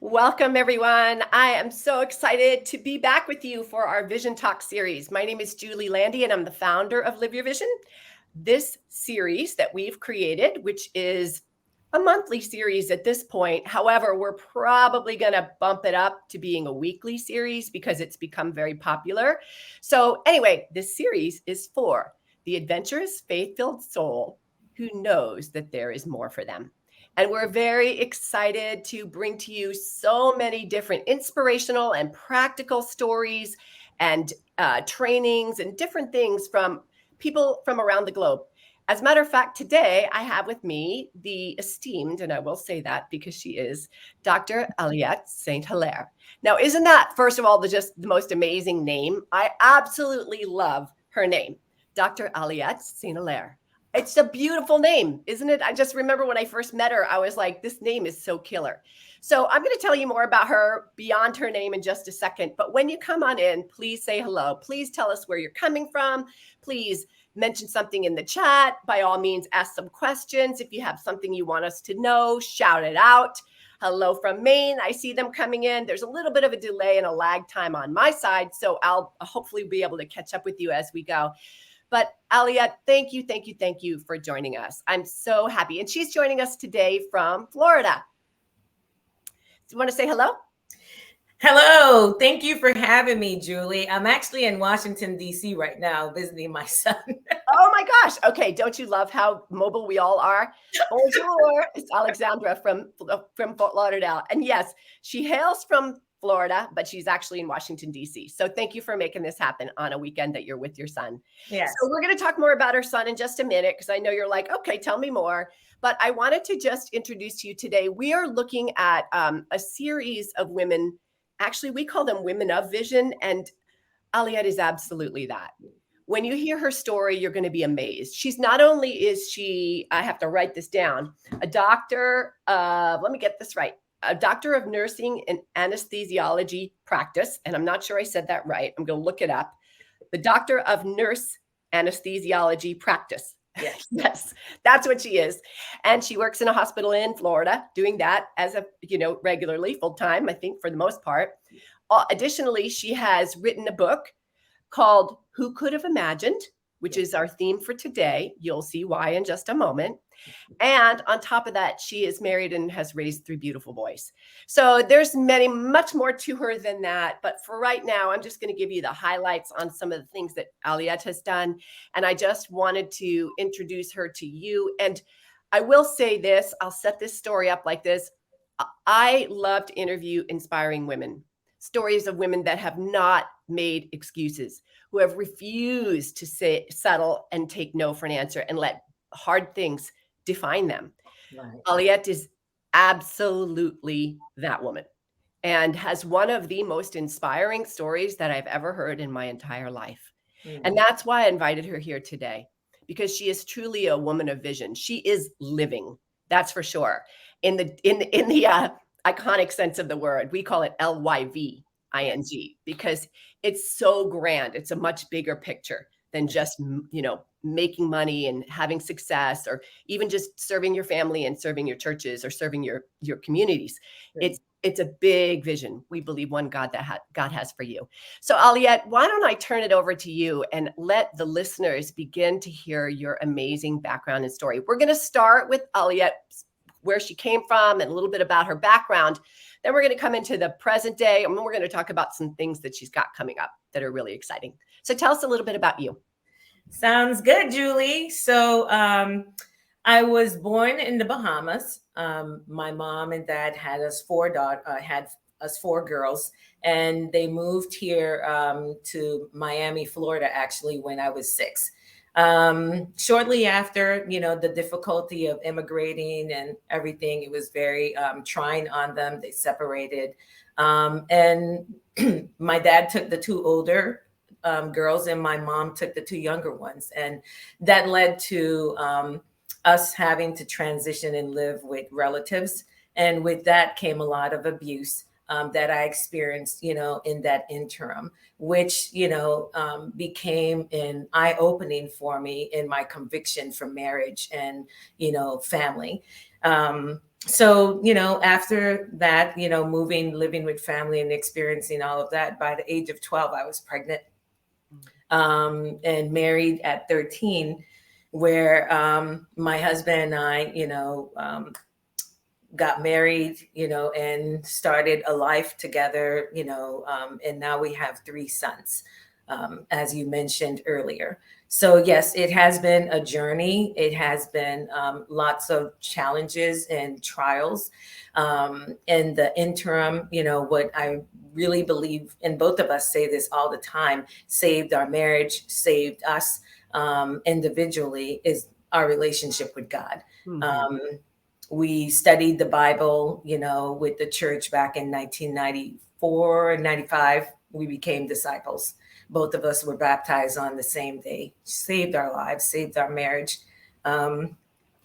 Welcome, everyone. I am so excited to be back with you for our Vision Talk series. My name is Julie Landy, and I'm the founder of Live Your Vision. This series that we've created, which is a monthly series at this point. However, we're probably going to bump it up to being a weekly series because it's become very popular. So anyway, this series is for the adventurous, faith-filled soul who knows that there is more for them. And we're very excited to bring to you so many different inspirational and practical stories and trainings and different things from people from around the globe. As a matter of fact, today I have with me the esteemed, and I will say that because she is Dr. Aliette St. Hilaire. Now, isn't that, first of all, just the most amazing name? I absolutely love her name, Dr. Aliette St. Hilaire. It's a beautiful name, isn't it? I just remember when I first met her, I was like, this name is so killer. So I'm going to tell you more about her beyond her name in just a second. But when you come on in, please say hello. Please tell us where you're coming from. Please mention something in the chat. By all means, ask some questions. If you have something you want us to know, shout it out. Hello from Maine. I see them coming in. There's a little bit of a delay and a lag time on my side, so I'll hopefully be able to catch up with you as we go. But Aliette, thank you for joining us. I'm so happy. And she's joining us today from Florida. Do you want to say hello? Hello. Thank you for having me, Julie. I'm actually in Washington, D.C. right now visiting my son. Oh my gosh. Okay. Don't you love how mobile we all are? Bonjour. It's Alexandra from Fort Lauderdale. And yes, she hails from Florida, but she's actually in Washington, D.C. So thank you for making this happen on a weekend that you're with your son. Yes. So we're going to talk more about her son in just a minute, because I know you're like, okay, tell me more. But I wanted to just introduce you today. We are looking at a series of women. Actually, we call them women of vision. And Aliette is absolutely that. When you hear her story, you're going to be amazed. She's not only is she, I have to write this down, a doctor of, let me get this right, a doctor of nursing and anesthesiology practice. And I'm not sure I said that right. I'm going to look it up. The doctor of nurse anesthesiology practice. Yes. Yes, that's what she is. And she works in a hospital in Florida doing that as regularly, full time, I think, for the most part. Additionally, she has written a book called Who Could Have Imagined, which is our theme for today. You'll see why in just a moment. And on top of that, she is married and has raised 3 beautiful boys. So there's much more to her than that. But for right now, I'm just going to give you the highlights on some of the things that Aliette has done. And I just wanted to introduce her to you. And I will say this, I'll set this story up like this. I love to interview inspiring women, stories of women that have not made excuses, who have refused to settle and take no for an answer and let hard things define them. Right. Aliette is absolutely that woman and has one of the most inspiring stories that I've ever heard in my entire life. And that's why I invited her here today, because she is truly a woman of vision. She is living, that's for sure. In the iconic sense of the word, we call it LYVING, because it's so grand. It's a much bigger picture than just, making money and having success, or even just serving your family and serving your churches or serving your communities. Right. It's a big vision. We believe one God that God has for you. So Aliette, why don't I turn it over to you and let the listeners begin to hear your amazing background and story. We're going to start with Aliette, where she came from and a little bit about her background. Then we're going to come into the present day, and we're going to talk about some things that she's got coming up that are really exciting. So tell us a little bit about you. Sounds good, Julie. So I was born in the Bahamas. My mom and dad had us 4 girls, and they moved here to Miami, Florida, actually, when I was 6. Shortly after, the difficulty of immigrating and everything, it was very trying on them. They separated. And my dad took the 2 older girls, and my mom took the 2 younger ones. And that led to us having to transition and live with relatives. And with that came a lot of abuse that I experienced, in that interim, which, became an eye-opening for me in my conviction for marriage and, family. So, after that, moving, living with family and experiencing all of that, by the age of 12, I was pregnant, and married at 13, where my husband and I, got married, and started a life together, and now we have 3 sons, as you mentioned earlier. So, yes, it has been a journey. It has been lots of challenges and trials. In the interim, what I really believe, and both of us say this all the time, saved our marriage, saved us individually, is our relationship with God. Mhm. Um, we studied the Bible, with the church back in 1994 and 95. We became disciples. Both of us were baptized on the same day, saved our lives, saved our marriage. Um,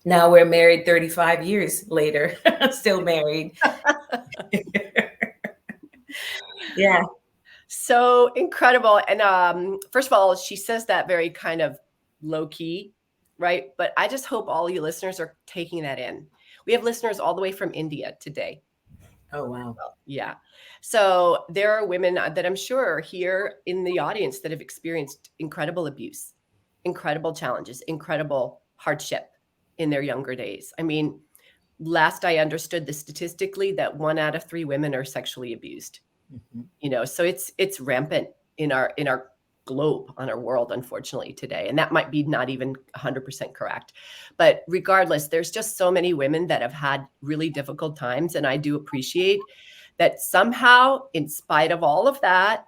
Now we're married 35 years later, still married. Yeah. So incredible. And first of all, she says that very kind of low key, right? But I just hope all you listeners are taking that in. We have listeners all the way from India today. Oh, wow. Yeah. So there are women that I'm sure are here in the audience that have experienced incredible abuse, incredible challenges, incredible hardship in their younger days. I mean, last I understood the statistically that 1 out of 3 women are sexually abused. Mhm. So it's rampant in our globe, on our world, unfortunately, today, and that might be not even 100% correct. But regardless, there's just so many women that have had really difficult times, and I do appreciate that somehow, in spite of all of that,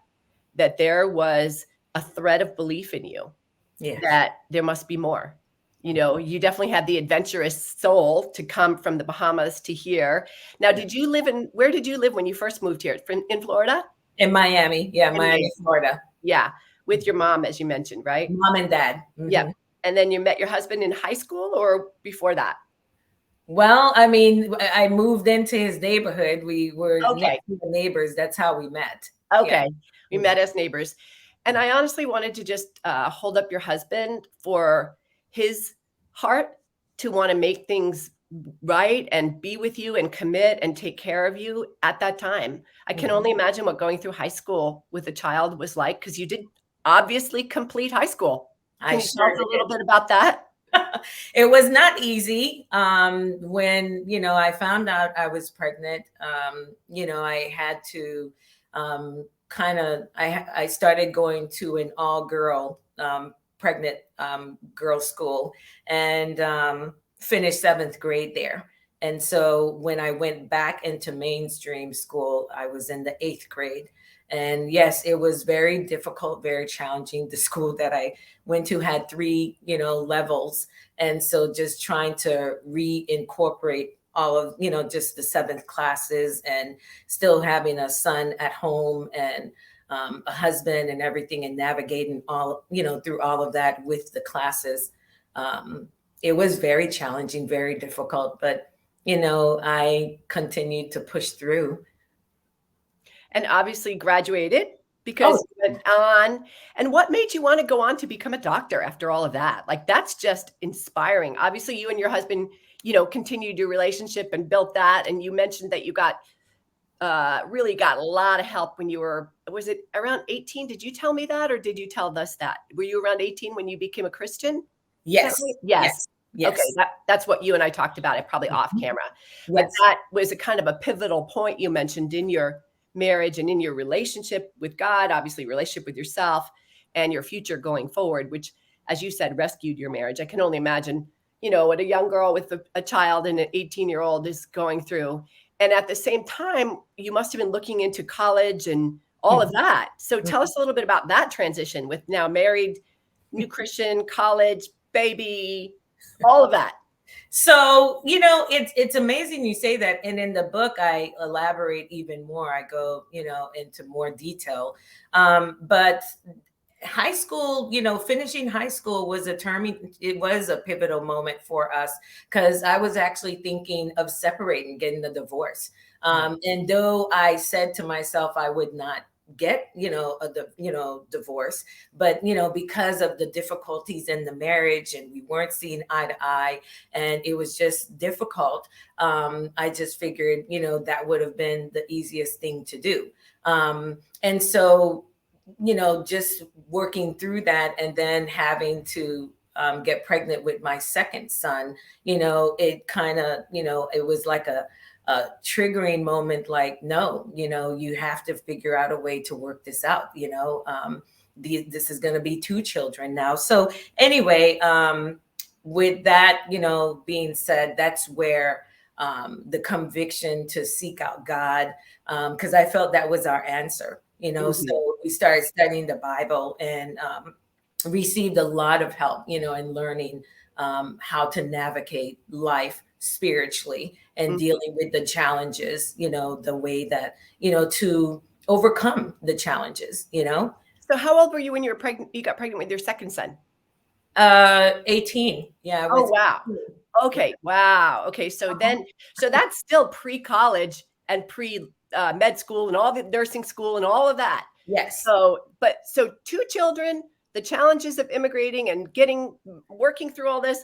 that there was a thread of belief in you Yes. that there must be more. You definitely had the adventurous soul to come from the Bahamas to here. Now, where did you live when you first moved here? In Florida? In Miami. Yeah, In Miami, Miami. Florida. Yeah, with your mom, as you mentioned, right? Mom and dad. Yep. Mhm. And then you met your husband in high school or before that? Well, I mean, I moved into his neighborhood. We were Okay. next to the neighbors. That's how we met. Yeah. Okay. We met as neighbors. And I honestly wanted to just hold up your husband for his heart to want to make things right and be with you and commit and take care of you at that time. I can Mhm. only imagine what going through high school with a child was like, because you did obviously complete high school. I Can you tell sure us a did. little bit about that? It was not easy. When I found out I was pregnant, I had to kind of. I started going to an all girl pregnant girl school, and finished 7th grade there. And so when I went back into mainstream school, I was in the 8th grade. And yes, it was very difficult, very challenging. The school that I went to had 3, levels. And so just trying to reincorporate all of, just the 7th classes, and still having a son at home, and a husband and everything, and navigating all, through all of that with the classes. Um, it was very challenging, very difficult, but, I continued to push through. And obviously graduated Oh, because you went on. And what made you want to go on to become a doctor after all of that? Like, that's just inspiring. Obviously, you and your husband, continued your relationship and built that. And you mentioned that you really got a lot of help when you was it around 18? Did you tell me that, or did you tell us that? Were you around 18 when you became a Christian? Is that right? yes, Yes. yes, Okay, yes. that's what you and I talked about it, probably off Mhm. camera. But Yes. that was a kind of a pivotal point you mentioned in your marriage and in your relationship with God, obviously relationship with yourself and your future going forward, which, as you said, rescued your marriage. I can only imagine, what a young girl with a child and an 18-year-old is going through. And at the same time, you must have been looking into college and all of Mhm. that. So tell us a little bit about that transition with now married, new Christian, college, baby, all of that. So, it's amazing you say that. And in the book, I elaborate even more. I go, into more detail. But high school, finishing high school was it was a pivotal moment for us, because I was actually thinking of separating, getting a divorce. And though I said to myself I would not get, divorce. But, because of the difficulties in the marriage and we weren't seeing eye to eye and it was just difficult, I just figured, that would have been the easiest thing to do. And so, just working through that and then having to get pregnant with my second son, it kind of, it was like a triggering moment, like, no, you have to figure out a way to work this out, this is going to be two children now. So anyway, with that, being said, that's where the conviction to seek out God, because I felt that was our answer, So we started studying the Bible and received a lot of help, in learning how to navigate life spiritually and dealing with the challenges, the way that, to overcome the challenges, So how old were you when you were pregnant? You got pregnant with your second son? 18. Yeah. Oh, wow. Okay. Wow. Okay. So that's still pre-college and med school and all the nursing school and all of that. Yes. So two children, the challenges of immigrating and working through all this.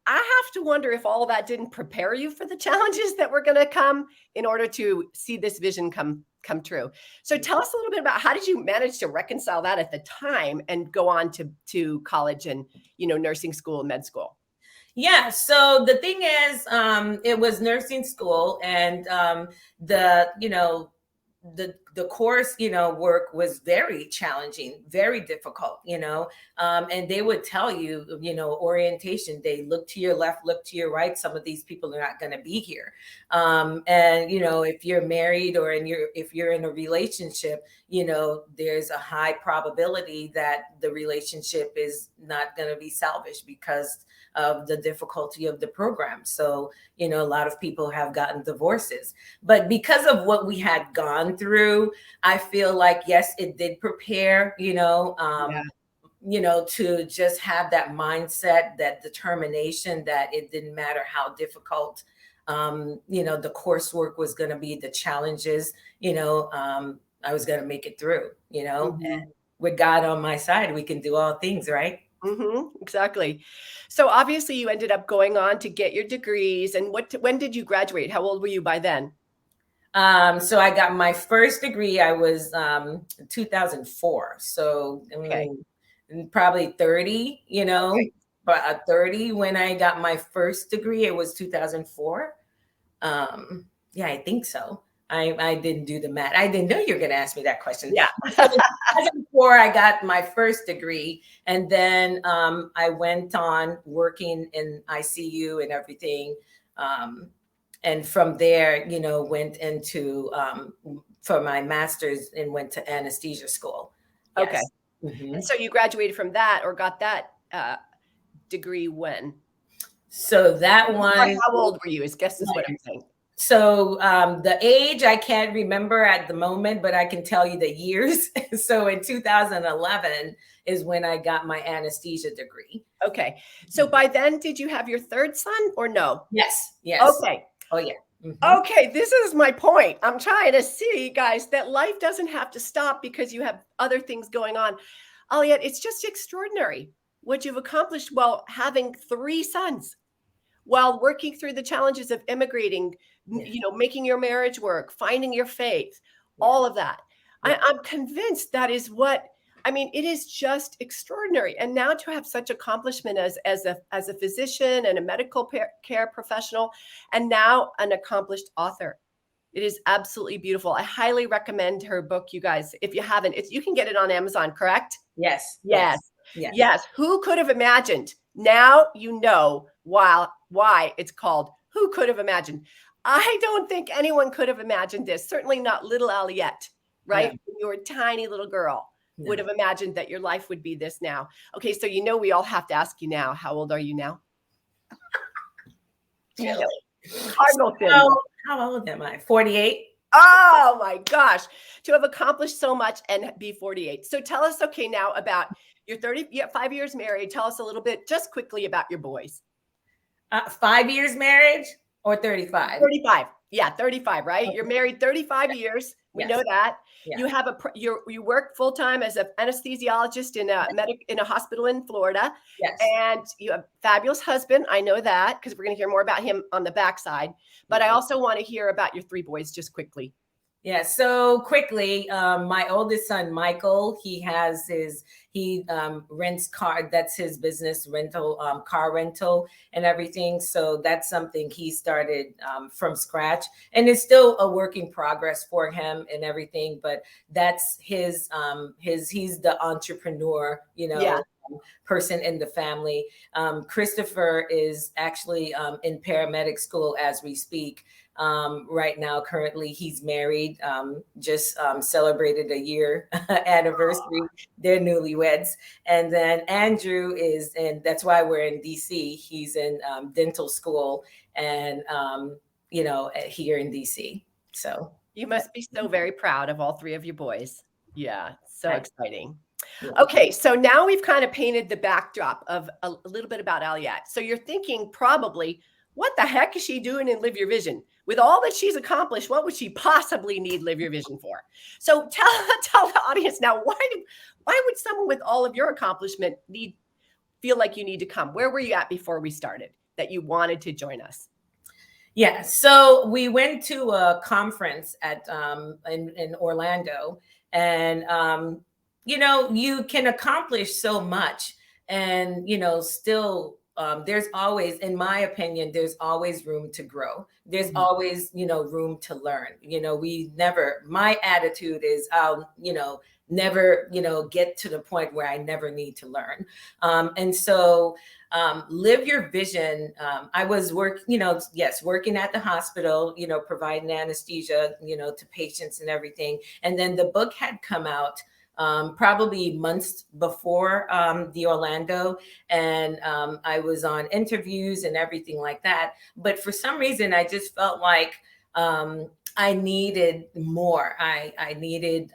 I have to wonder if all of that didn't prepare you for the challenges that were going to come in order to see this vision come true. So tell us a little bit about how did you manage to reconcile that at the time and go on to college and, nursing school and med school? Yeah. So the thing is, it was nursing school and the course, work was very challenging, very difficult, and they would tell you, orientation day, look to your left, look to your right. Some of these people are not going to be here. And, if you're married or if you're in a relationship, there's a high probability that the relationship is not going to be salvaged because of the difficulty of the program. So, a lot of people have gotten divorces, but because of what we had gone through, I feel like, yes, it did prepare, to just have that mindset, that determination that it didn't matter how difficult, the coursework was going to be, the challenges, I was going to make it through, and with God on my side, we can do all things, right? Exactly. So obviously you ended up going on to get your degrees. And when did you graduate? How old were you by then? So I got my first degree. I was 2004. So probably 30, but 30 when I got my first degree, it was 2004. Yeah, I think so. I didn't do the math. I didn't know you were going to ask me that question. Yeah. 2004, I got my first degree. And then I went on working in ICU and everything. And from there, went into for my master's and went to anesthesia school. Yes. Okay. And so you graduated from that or got that degree when? So that one. How old were you? Is what I'm saying. So the age I can't remember at the moment, but I can tell you the years. So in 2011 is when I got my anesthesia degree. Okay. So by then, did you have your third son or no? Yes. Yes. Okay. Oh, yeah. Okay. This is my point. I'm trying to see, guys, that life doesn't have to stop because you have other things going on. Aliette, it's just extraordinary what you've accomplished while having 3 sons, while working through the challenges of immigrating, making your marriage work, finding your faith, all of that. I'm convinced that is it is just extraordinary. And now to have such accomplishment as a physician and a medical care professional, and now an accomplished author. It is absolutely beautiful. I highly recommend her book, you guys. If you haven't, you can get it on Amazon, correct? Yes. Yes. Who could have imagined? Now you know why it's called Who Could Have Imagined? I don't think anyone could have imagined this. Certainly not little Aliette, right? Yeah. You were a tiny little girl. No. Would have imagined that your life would be this now. Okay, so we all have to ask you now. How old are you now? Cardinal how old am I? 48. Oh my gosh, to have accomplished so much and be 48. So tell us, now about your 5 years married. Tell us a little bit, just quickly, about your boys. 5 years marriage or 35? 35. Yeah, 35, right? You're married 35 years. We know that. Yeah. You have you work full time as an anesthesiologist in a hospital in Florida. Yes. And you have a fabulous husband. I know that because we're going to hear more about him on the backside. But I also want to hear about your 3 boys just quickly. Yeah. So quickly, my oldest son, Michael, he rents car. That's his business, rental, car rental and everything. So that's something he started from scratch, and it's still a work in progress for him and everything. But that's he's the entrepreneur, person in the family. Christopher is actually in paramedic school as we speak. Right now, currently, he's married, just celebrated a year anniversary. They're newlyweds. And then Andrew that's why we're in DC. He's in dental school and, here in DC. So you must be so very proud of all 3 of your boys. Yeah, so exciting. Okay, so now we've kind of painted the backdrop of a little bit about Aliette. So you're thinking probably, what the heck is she doing in Live Your Vision? With all that she's accomplished, what would she possibly need Live Your Vision for? So tell the audience now, why would someone with all of your accomplishment feel like you need to come? Where were you at before we started that you wanted to join us? Yeah, so we went to a conference in Orlando, and you can accomplish so much, and still there's always, in my opinion, there's always room to grow. There's always room to learn. My attitude is I'll never get to the point where I never need to learn. And so Live Your Vision. I was working at the hospital, providing anesthesia, to patients and everything. And then the book had come out probably months before the Orlando, and I was on interviews and everything like that. But for some reason, I just felt like I needed more. I needed,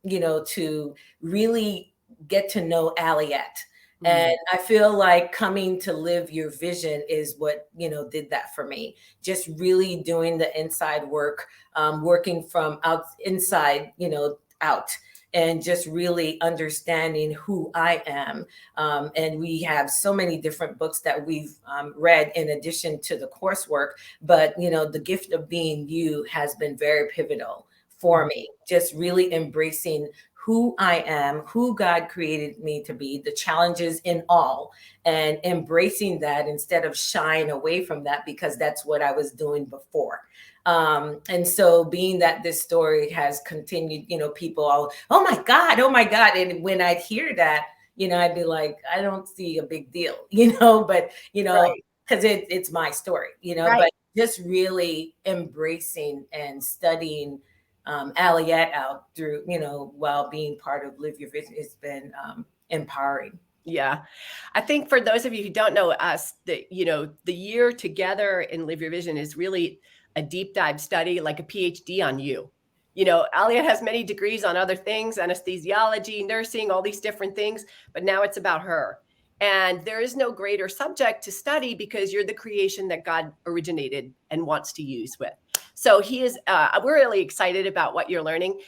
to really get to know Aliette. And I feel like coming to Live Your Vision is what, did that for me. Just really doing the inside work, working from inside, out, and just really understanding who I am. And we have so many different books that we've read in addition to the coursework. But, the gift of being you has been very pivotal for me. Just really embracing who I am, who God created me to be, the challenges in all, and embracing that instead of shying away from that, because that's what I was doing before. And so being that this story has continued, people all, oh my God. And when I'd hear that, I'd be like, I don't see a big deal, but, because it's my story, but just really embracing and studying Aliette out through, while being part of Live Your Vision, it's been empowering. Yeah. I think for those of you who don't know us, the year together in Live Your Vision is really a deep dive study, like a PhD on you. Aliette has many degrees on other things, anesthesiology, nursing, all these different things, but now it's about her. And there is no greater subject to study because you're the creation that God originated and wants to use with. So we're really excited about what you're learning.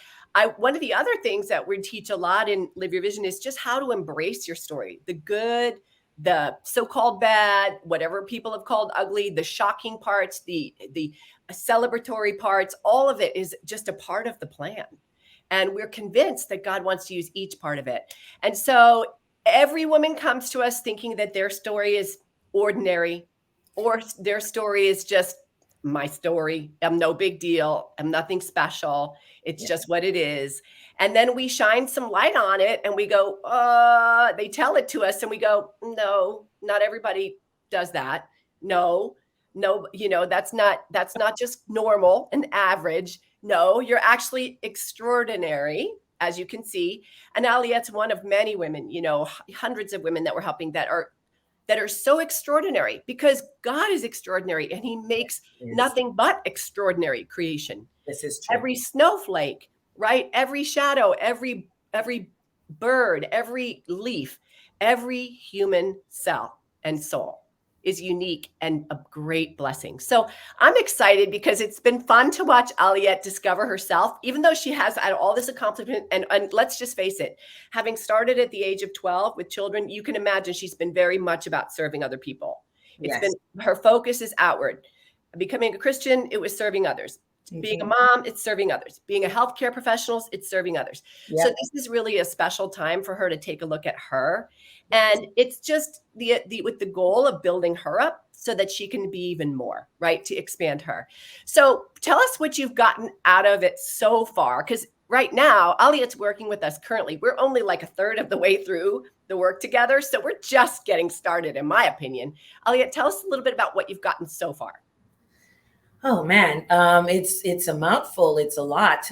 One of the other things that we teach a lot in Live Your Vision is just how to embrace your story, the good, the so-called bad, whatever people have called ugly, the shocking parts, the celebratory parts, all of it is just a part of the plan. And we're convinced that God wants to use each part of it. And so every woman comes to us thinking that their story is ordinary, or their story is just my story. I'm no big deal. I'm nothing special. It's just what it is. And then we shine some light on it and we go, they tell it to us and we go, no, not everybody does that. No, that's not just normal and average. No, you're actually extraordinary, as you can see. And Aliette's one of many women, hundreds of women that we're helping that are so extraordinary, because God is extraordinary and he makes nothing but extraordinary creation. This is true. Every snowflake, right? Every shadow, every bird, every leaf, every human cell and soul is unique and a great blessing. So I'm excited because it's been fun to watch Aliette discover herself, even though she has had all this accomplishment. And let's just face it, having started at the age of 12 with children, you can imagine she's been very much about serving other people. It's been, her focus is outward. Becoming a Christian, it was serving others. Being a mom, it's serving others. Being a healthcare professional, it's serving others. Yep. So this is really a special time for her to take a look at her. And it's just with the goal of building her up so that she can be even more, right? To expand her. So tell us what you've gotten out of it so far. Because right now, Aliette's working with us currently. We're only like a third of the way through the work together. So we're just getting started, in my opinion. Aliette, tell us a little bit about what you've gotten so far. Oh man, it's a mouthful. It's a lot.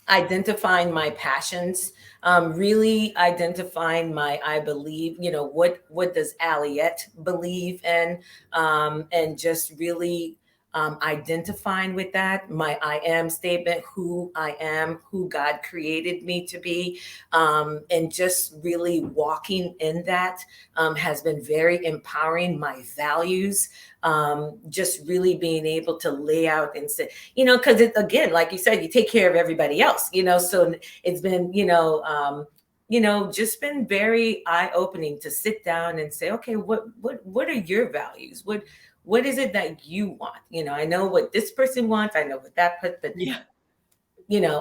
Identifying my passions, really identifying I believe, what does Aliette believe in, and just really identifying with that, my I am statement, who I am, who God created me to be, and just really walking in that has been very empowering. My values, just really being able to lay out and say, because again, like you said, you take care of everybody else, so it's been, just been very eye-opening to sit down and say, okay, what are your values? What is it that you want? I know what this person wants. I know what that person, but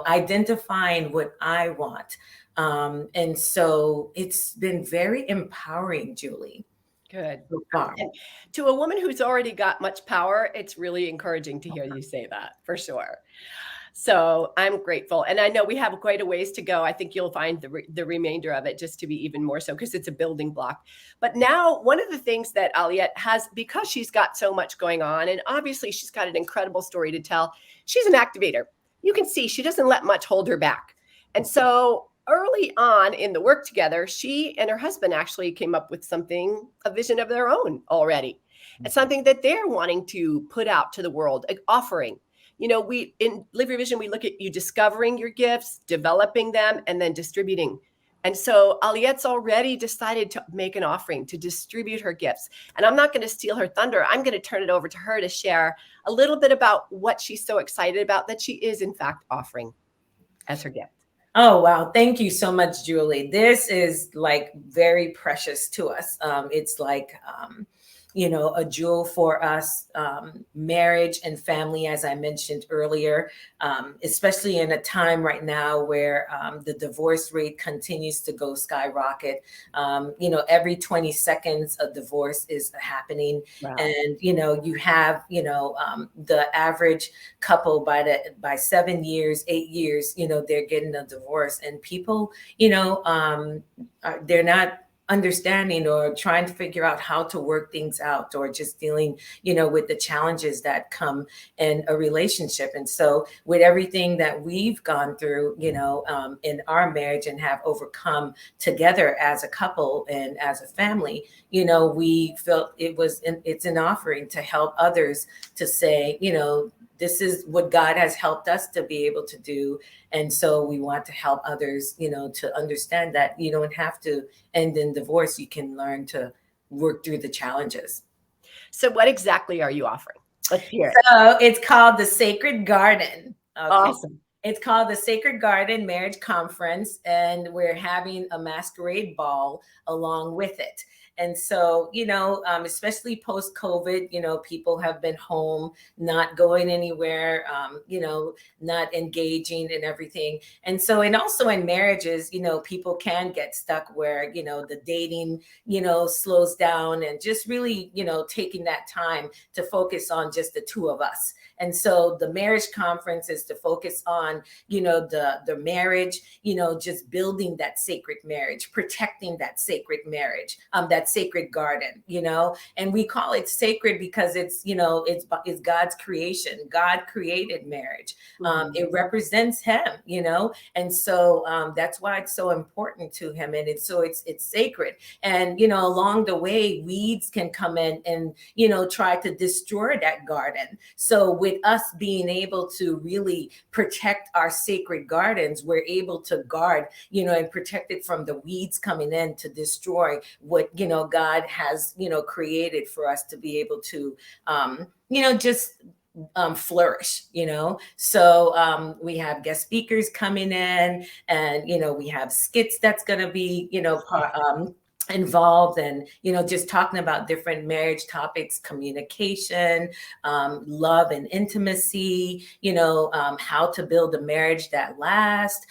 identifying what I want. And so it's been very empowering, Julie. Good. So far. And to a woman who's already got much power, it's really encouraging to hear you say that, for sure. So I'm grateful. And I know we have quite a ways to go. I think you'll find the remainder of it just to be even more so, because it's a building block. But now one of the things that Aliette has, because she's got so much going on, and obviously she's got an incredible story to tell, she's an activator. You can see she doesn't let much hold her back. And so early on in the work together, she and her husband actually came up with a vision of their own already. It's something that they're wanting to put out to the world, an offering. We in Live Your Vision, we look at you discovering your gifts, developing them, and then distributing. And so Aliette's already decided to make an offering to distribute her gifts. And I'm not going to steal her thunder. I'm going to turn it over to her to share a little bit about what she's so excited about that she is, in fact, offering as her gift. Oh, wow. Thank you so much, Julie. This is like very precious to us. It's like, a jewel for us, marriage and family, as I mentioned earlier, especially in a time right now where the divorce rate continues to go skyrocket. Every 20 seconds a divorce is happening. Wow. And, you have, the average couple by 7 years, 8 years, they're getting a divorce, and people, they're not understanding or trying to figure out how to work things out, or just dealing, with the challenges that come in a relationship. And so with everything that we've gone through, in our marriage and have overcome together as a couple and as a family, we felt it's an offering to help others, to say, this is what God has helped us to be able to do. And so we want to help others, to understand that you don't have to end in divorce. You can learn to work through the challenges. So what exactly are you offering? Let's hear it. So it's called the Sacred Garden. Okay. Awesome. It's called the Sacred Garden Marriage Conference, and we're having a masquerade ball along with it. And so, especially post-COVID, people have been home, not going anywhere, not engaging in everything. And so, and also in marriages, people can get stuck where, the dating, slows down, and just really, taking that time to focus on just the two of us. And so the marriage conference is to focus on, the marriage, just building that sacred marriage, protecting that sacred marriage, that sacred garden, and we call it sacred because it's God's creation. God created marriage. It represents him, and so that's why it's so important to him. And it's sacred. And, along the way, weeds can come in and, try to destroy that garden. So with us being able to really protect our sacred gardens, we're able to guard, and protect it from the weeds coming in to destroy what, God has, created for us to be able to, just flourish, so we have guest speakers coming in, and we have skits that's going to be involved, and just talking about different marriage topics, communication, love and intimacy, how to build a marriage that lasts,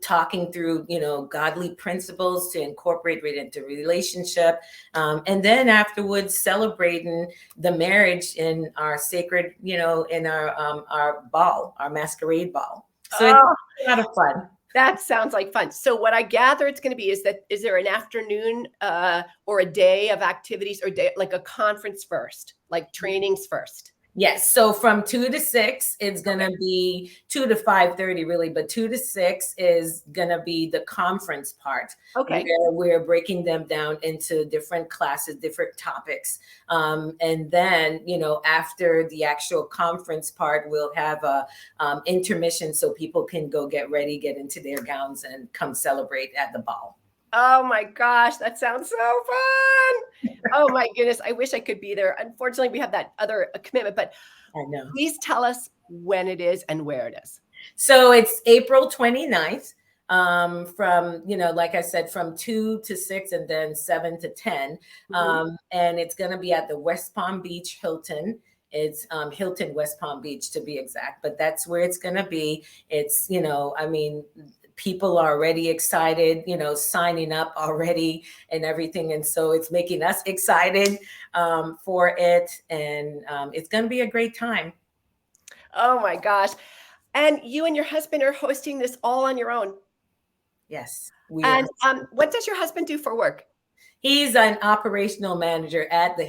talking through godly principles to incorporate it into relationship, and then afterwards celebrating the marriage in our sacred, in our ball, our masquerade ball. So it's a lot of fun. That sounds like fun. So what I gather it's going to be is there an afternoon or a day of activities, or day, like a conference first, like trainings first? Yes. So from 2 to 6, it's going to be 2 to 5:30 really, but 2 to 6 is going to be the conference part. Okay. Where we're breaking them down into different classes, different topics. And then, after the actual conference part, we'll have a intermission so people can go get ready, get into their gowns, and come celebrate at the ball. Oh my gosh, that sounds so fun. Oh my goodness, I wish I could be there. Unfortunately, we have that other commitment, but I know. Please tell us when it is and where it is. So it's April 29th, from, like I said, from 2 to 6, and then 7 to 10. And it's going to be at the West Palm Beach Hilton. It's Hilton West Palm Beach, to be exact, but that's where it's going to be. It's, people are already excited, signing up already and everything. And so it's making us excited for it. And it's going to be a great time. Oh my gosh. And you and your husband are hosting this all on your own? Yes. And what does your husband do for work? He's an operational manager at the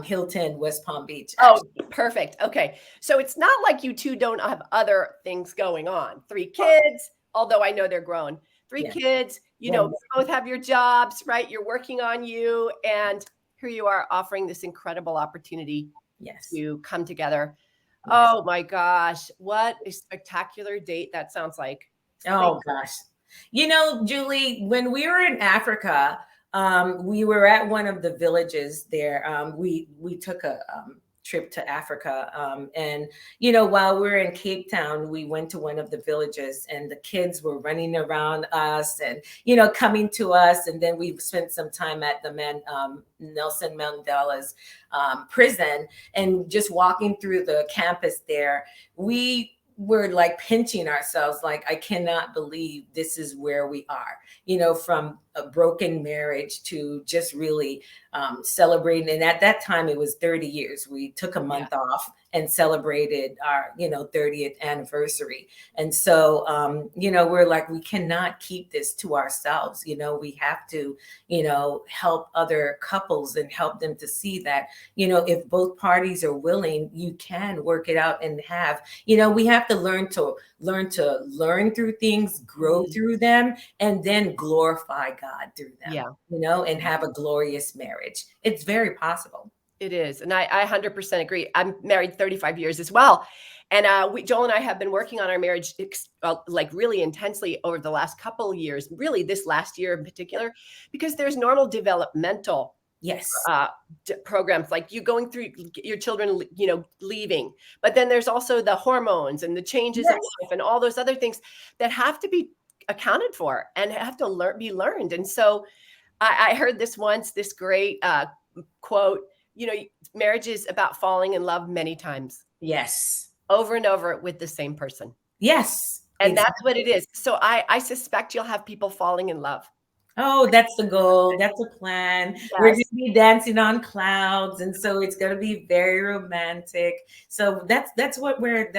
Hilton West Palm Beach. Actually. Oh, perfect. Okay. So it's not like you two don't have other things going on. 3 kids, although I know they're grown. 3 kids, both have your jobs, right? You're working on you. And here you are offering this incredible opportunity to come together. Yes. Oh my gosh. What a spectacular date that sounds like. Oh gosh. Julie, when we were in Africa, we were at one of the villages there. We took a trip to Africa. And, while we were in Cape Town, we went to one of the villages, and the kids were running around us and, coming to us. And then we spent some time at the Nelson Mandela's prison, and just walking through the campus there, we were like pinching ourselves, like, I cannot believe this is where we are, from a broken marriage to just really celebrating. And at that time, it was 30 years. We took a month off and celebrated our, 30th anniversary. And so, we're like, we cannot keep this to ourselves. We have to, help other couples and help them to see that, if both parties are willing, you can work it out and have, we have to learn through things, grow through them, and then glorify God through them, and have a glorious marriage. It's very possible. It is. And I 100% agree. I'm married 35 years as well. And Joel and I have been working on our marriage like really intensely over the last couple of years, really this last year in particular, because there's normal developmental programs, like you going through your children, leaving, but then there's also the hormones and the changes in life and all those other things that have to be accounted for and have to be learned. And so I heard this once, this great quote, marriage is about falling in love many times. Yes. Over and over with the same person. Yes. And that's what it is. So I suspect you'll have people falling in love. Oh, that's the goal. That's the plan. Yes. We're going to be dancing on clouds, and so it's going to be very romantic. So that's what we're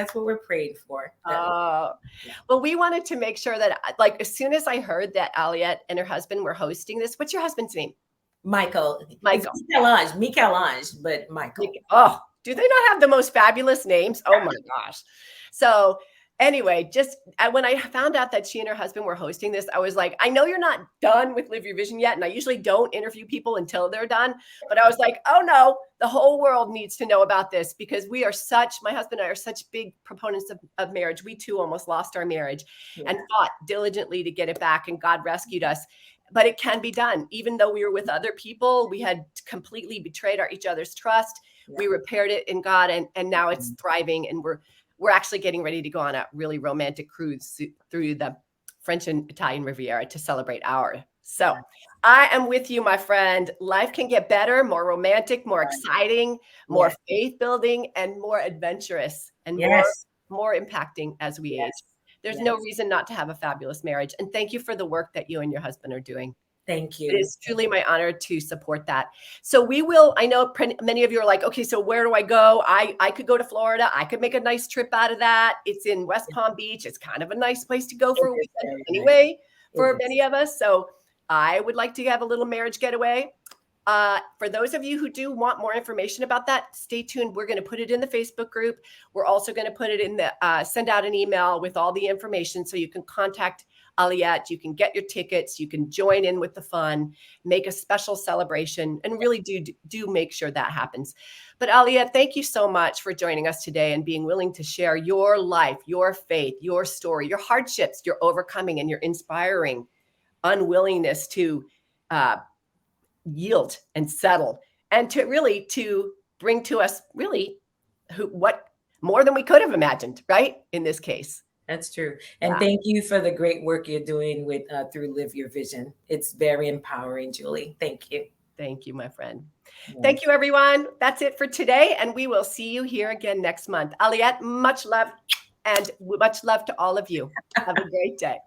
praying for. Well, we wanted to make sure that, like, as soon as I heard that Aliette and her husband were hosting this, what's your husband's name? Michael. Michel-Ange, but Michael. Oh, do they not have the most fabulous names? Oh my gosh. So anyway, just when I found out that she and her husband were hosting this, I was like, I know you're not done with Live Your Vision yet. And I usually don't interview people until they're done. But I was like, oh no, the whole world needs to know about this, because my husband and I are such big proponents of marriage. We too almost lost our marriage and fought diligently to get it back, and God rescued us. but it can be done. Even though we were with other people, we had completely betrayed each other's trust. Yeah. We repaired it in God, and now it's thriving, and we're actually getting ready to go on a really romantic cruise through the French and Italian Riviera to celebrate our. So I am with you, my friend. Life can get better, more romantic, more exciting, more faith building, and more adventurous, and more impacting as we age. There's no reason not to have a fabulous marriage. And thank you for the work that you and your husband are doing. Thank you. It is truly my honor to support that. So we will, I know many of you are like, okay, so where do I go? I could go to Florida. I could make a nice trip out of that. It's in West Palm Beach. It's kind of a nice place to go for a weekend anyway, for many of us. So I would like to have a little marriage getaway. For those of you who do want more information about that, stay tuned. We're going to put it in the Facebook group. We're also going to put it in the, send out an email with all the information so you can contact Aliette. You can get your tickets. You can join in with the fun, make a special celebration, and really do make sure that happens. But Aliette, thank you so much for joining us today and being willing to share your life, your faith, your story, your hardships, your overcoming, and your inspiring unwillingness to yield and settle, and to bring to us really what more than we could have imagined, right? In this case. That's true. And thank you for the great work you're doing with through Live Your Vision. It's very empowering, Julie. Thank you. Thank you, my friend. Thank you, everyone. That's it for today. And we will see you here again next month. Aliette, much love, and much love to all of you. Have a great day.